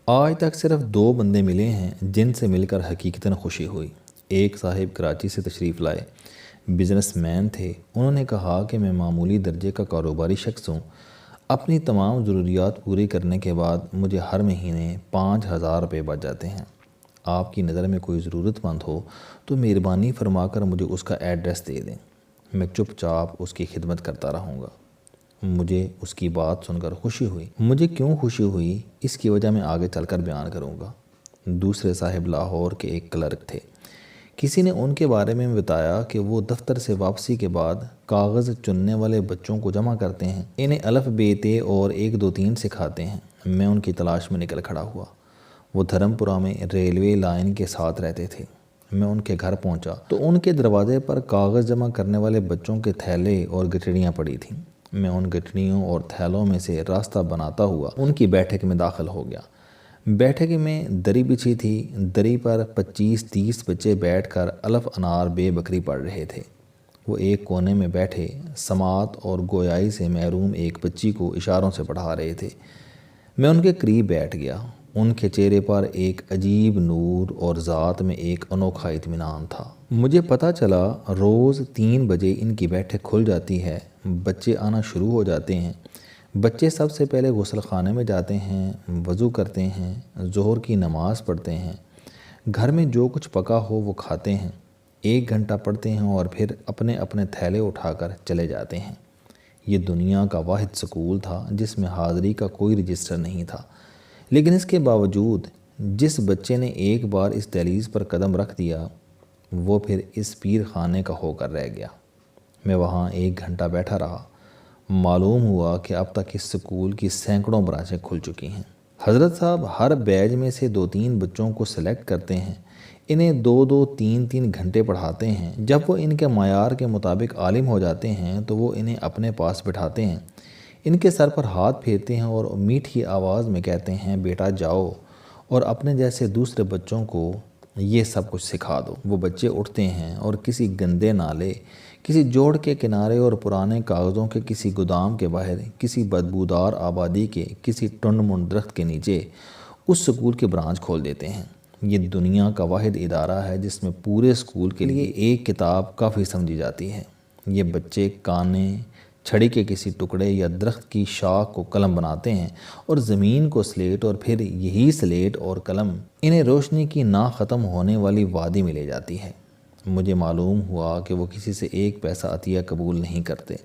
آج تک صرف 2 بندے ملے ہیں جن سے مل کر حقیقتاً خوشی ہوئی۔ ایک صاحب کراچی سے تشریف لائے، بزنس مین تھے۔ انہوں نے کہا کہ میں معمولی درجے کا کاروباری شخص ہوں، اپنی تمام ضروریات پوری کرنے کے بعد مجھے ہر مہینے 5,000 روپے بچ جاتے ہیں۔ آپ کی نظر میں کوئی ضرورت مند ہو تو مہربانی فرما کر مجھے اس کا ایڈریس دے دیں، میں چپ چاپ اس کی خدمت کرتا رہوں گا۔ مجھے اس کی بات سن کر خوشی ہوئی۔ مجھے کیوں خوشی ہوئی اس کی وجہ میں آگے چل کر بیان کروں گا۔ دوسرے صاحب لاہور کے ایک کلرک تھے۔ کسی نے ان کے بارے میں بتایا کہ وہ دفتر سے واپسی کے بعد کاغذ چننے والے بچوں کو جمع کرتے ہیں، انہیں الف بے تے اور 1 2 3 سکھاتے ہیں۔ میں ان کی تلاش میں نکل کھڑا ہوا۔ وہ دھرمپورہ میں ریلوے لائن کے ساتھ رہتے تھے۔ میں ان کے گھر پہنچا تو ان کے دروازے پر کاغذ جمع کرنے والے بچوں کے تھیلے اور گٹڑیاں پڑی تھیں۔ میں ان گٹڑیوں اور تھیلوں میں سے راستہ بناتا ہوا ان کی بیٹھک میں داخل ہو گیا۔ بیٹھک میں دری بچھی تھی، دری پر 25-30 بچے بیٹھ کر الف انار بے بکری پڑھ رہے تھے۔ وہ ایک کونے میں بیٹھے سماعت اور گویائی سے محروم ایک بچی کو اشاروں سے پڑھا رہے تھے۔ میں ان کے قریب بیٹھ گیا۔ ان کے چہرے پر ایک عجیب نور اور ذات میں ایک انوکھا اطمینان تھا۔ مجھے پتہ چلا روز 3 بجے ان کی بیٹھک کھل جاتی ہے، بچے آنا شروع ہو جاتے ہیں۔ بچے سب سے پہلے غسل خانے میں جاتے ہیں، وضو کرتے ہیں، ظہر کی نماز پڑھتے ہیں، گھر میں جو کچھ پکا ہو وہ کھاتے ہیں، 1 گھنٹہ پڑھتے ہیں اور پھر اپنے اپنے تھیلے اٹھا کر چلے جاتے ہیں۔ یہ دنیا کا واحد سکول تھا جس میں حاضری کا کوئی رجسٹر نہیں تھا، لیکن اس کے باوجود جس بچے نے ایک بار اس دہلیز پر قدم رکھ دیا وہ پھر اس پیر خانے کا ہو کر رہ گیا۔ میں وہاں 1 گھنٹہ بیٹھا رہا۔ معلوم ہوا کہ اب تک اس سکول کی سینکڑوں برانچیں کھل چکی ہیں۔ حضرت صاحب ہر بیچ میں سے 2-3 بچوں کو سلیکٹ کرتے ہیں، انہیں 2-2 3-3 گھنٹے پڑھاتے ہیں۔ جب وہ ان کے معیار کے مطابق عالم ہو جاتے ہیں تو وہ انہیں اپنے پاس بٹھاتے ہیں، ان کے سر پر ہاتھ پھیرتے ہیں اور میٹھی آواز میں کہتے ہیں بیٹا جاؤ اور اپنے جیسے دوسرے بچوں کو یہ سب کچھ سکھا دو۔ وہ بچے اٹھتے ہیں اور کسی گندے نالے، کسی جوڑ کے کنارے اور پرانے کاغذوں کے کسی گودام کے باہر، کسی بدبودار آبادی کے کسی ٹنڈ منڈ درخت کے نیچے اس سکول کی برانچ کھول دیتے ہیں۔ یہ دنیا کا واحد ادارہ ہے جس میں پورے سکول کے لیے ایک کتاب کافی سمجھی جاتی ہے۔ یہ بچے کانے، چھڑی کے کسی ٹکڑے یا درخت کی شاخ کو قلم بناتے ہیں اور زمین کو سلیٹ، اور پھر یہی سلیٹ اور قلم انہیں روشنی کی نہ ختم ہونے والی وادی میں لے جاتی ہے۔ مجھے معلوم ہوا کہ وہ کسی سے 1 پیسہ عطیہ قبول نہیں کرتے،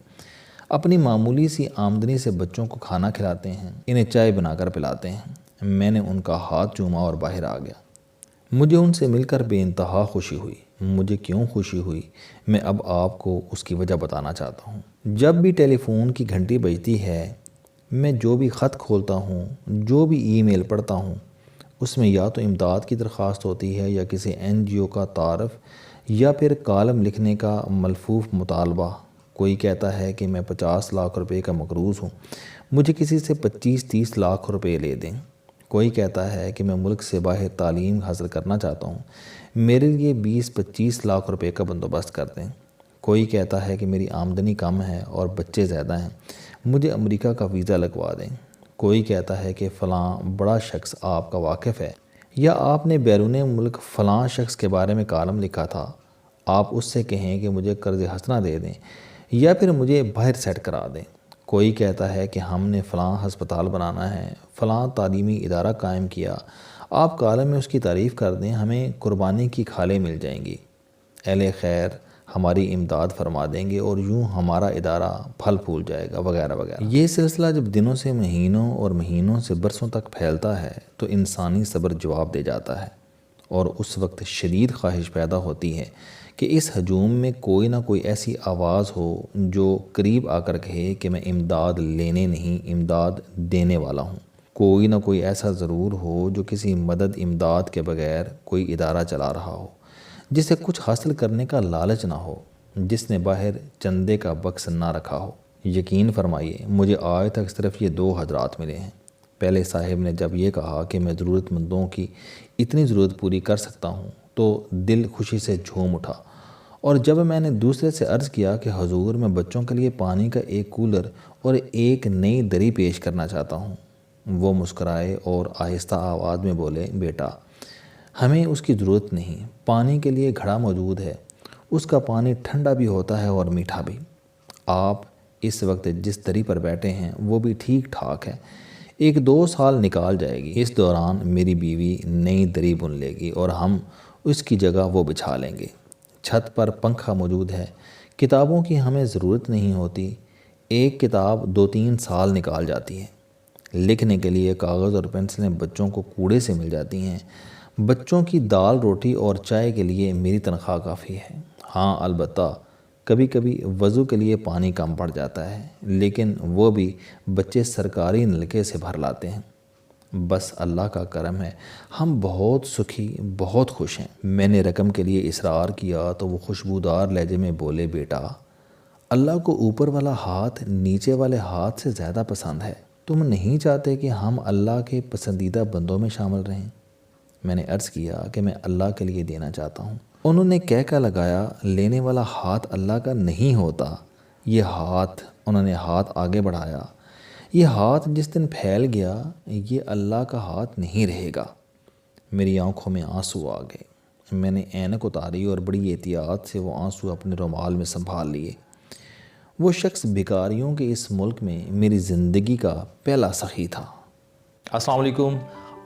اپنی معمولی سی آمدنی سے بچوں کو کھانا کھلاتے ہیں، انہیں چائے بنا کر پلاتے ہیں۔ میں نے ان کا ہاتھ چوما اور باہر آ گیا۔ مجھے ان سے مل کر بے انتہا خوشی ہوئی۔ مجھے کیوں خوشی ہوئی میں اب آپ کو اس کی وجہ بتانا چاہتا ہوں۔ جب بھی ٹیلی فون کی گھنٹی بجتی ہے، میں جو بھی خط کھولتا ہوں، جو بھی ای میل پڑھتا ہوں، اس میں یا تو امداد کی درخواست ہوتی ہے یا کسی NGO کا تعارف یا پھر کالم لکھنے کا ملفوف مطالبہ۔ کوئی کہتا ہے کہ میں 50 لاکھ روپے کا مقروض ہوں، مجھے کسی سے 25-30 لاکھ روپے لے دیں۔ کوئی کہتا ہے کہ میں ملک سے باہر تعلیم حاصل کرنا چاہتا ہوں، میرے لیے 20-25 لاکھ روپے کا بندوبست کر دیں۔ کوئی کہتا ہے کہ میری آمدنی کم ہے اور بچے زیادہ ہیں، مجھے امریکہ کا ویزا لگوا دیں۔ کوئی کہتا ہے کہ فلاں بڑا شخص آپ کا واقف ہے، یا آپ نے بیرون ملک فلاں شخص کے بارے میں کالم لکھا تھا، آپ اس سے کہیں کہ مجھے قرض حسنہ دے دیں یا پھر مجھے باہر سیٹ کرا دیں۔ کوئی کہتا ہے کہ ہم نے فلاں ہسپتال بنانا ہے، فلاں تعلیمی ادارہ قائم کیا، آپ کالم میں اس کی تعریف کر دیں، ہمیں قربانی کی کھالیں مل جائیں گی، اہل خیر ہماری امداد فرما دیں گے اور یوں ہمارا ادارہ پھل پھول جائے گا، وغیرہ وغیرہ۔ یہ سلسلہ جب دنوں سے مہینوں اور مہینوں سے برسوں تک پھیلتا ہے تو انسانی صبر جواب دے جاتا ہے، اور اس وقت شدید خواہش پیدا ہوتی ہے کہ اس ہجوم میں کوئی نہ کوئی ایسی آواز ہو جو قریب آ کر کہے کہ میں امداد لینے نہیں، امداد دینے والا ہوں۔ کوئی نہ کوئی ایسا ضرور ہو جو کسی مدد امداد کے بغیر کوئی ادارہ چلا رہا ہو، جسے کچھ حاصل کرنے کا لالچ نہ ہو، جس نے باہر چندے کا بکس نہ رکھا ہو۔ یقین فرمائیے مجھے آج تک صرف یہ 2 حضرات ملے ہیں۔ پہلے صاحب نے جب یہ کہا کہ میں ضرورت مندوں کی اتنی ضرورت پوری کر سکتا ہوں تو دل خوشی سے جھوم اٹھا، اور جب میں نے دوسرے سے عرض کیا کہ حضور میں بچوں کے لیے پانی کا ایک کولر اور ایک نئی دری پیش کرنا چاہتا ہوں، وہ مسکرائے اور آہستہ آواز میں بولے، بیٹا ہمیں اس کی ضرورت نہیں، پانی کے لیے گھڑا موجود ہے، اس کا پانی ٹھنڈا بھی ہوتا ہے اور میٹھا بھی۔ آپ اس وقت جس دری پر بیٹھے ہیں وہ بھی ٹھیک ٹھاک ہے، 1-2 سال نکال جائے گی، اس دوران میری بیوی نئی دری بن لے گی اور ہم اس کی جگہ وہ بچھا لیں گے۔ چھت پر پنکھا موجود ہے، کتابوں کی ہمیں ضرورت نہیں ہوتی، ایک کتاب 2-3 سال نکال جاتی ہے۔ لکھنے کے لیے کاغذ اور پنسلیں بچوں کو کوڑے سے مل جاتی ہیں، بچوں کی دال روٹی اور چائے کے لیے میری تنخواہ کافی ہے۔ ہاں البتہ کبھی کبھی وضو کے لیے پانی کم پڑ جاتا ہے، لیکن وہ بھی بچے سرکاری نلکے سے بھر لاتے ہیں۔ بس اللہ کا کرم ہے، ہم بہت سکھی، بہت خوش ہیں۔ میں نے رقم کے لیے اصرار کیا تو وہ خوشبودار لہجے میں بولے، بیٹا اللہ کو اوپر والا ہاتھ نیچے والے ہاتھ سے زیادہ پسند ہے، تم نہیں چاہتے کہ ہم اللہ کے پسندیدہ بندوں میں شامل رہیں؟ میں نے عرض کیا کہ میں اللہ کے لیے دینا چاہتا ہوں۔ انہوں نے کہہ لگایا، لینے والا ہاتھ اللہ کا نہیں ہوتا، یہ ہاتھ، انہوں نے ہاتھ آگے بڑھایا، یہ ہاتھ جس دن پھیل گیا یہ اللہ کا ہاتھ نہیں رہے گا۔ میری آنکھوں میں آنسو آ گئے، میں نے اینک اتاری اور بڑی احتیاط سے وہ آنسو اپنے رومال میں سنبھال لیے۔ وہ شخص بھکاریوں کے اس ملک میں میری زندگی کا پہلا سخی تھا۔ السلام علیکم،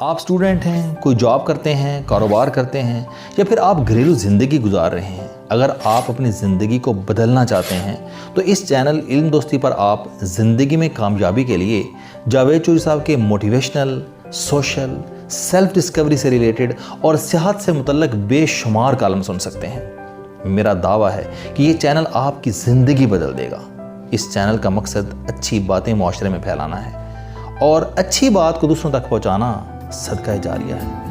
آپ سٹوڈنٹ ہیں، کوئی جاب کرتے ہیں، کاروبار کرتے ہیں، یا پھر آپ گھریلو زندگی گزار رہے ہیں۔ اگر آپ اپنی زندگی کو بدلنا چاہتے ہیں تو اس چینل علم دوستی پر آپ زندگی میں کامیابی کے لیے جاوید چوہری صاحب کے موٹیویشنل، سوشل، سیلف ڈسکوری سے ریلیٹڈ اور صحت سے متعلق بے شمار کالم سن سکتے ہیں۔ میرا دعویٰ ہے کہ یہ چینل آپ کی زندگی بدل دے گا۔ اس چینل کا مقصد اچھی باتیں معاشرے میں پھیلانا ہے اور اچھی بات کو دوسروں تک پہنچانا صدقہ جاریہ ہے۔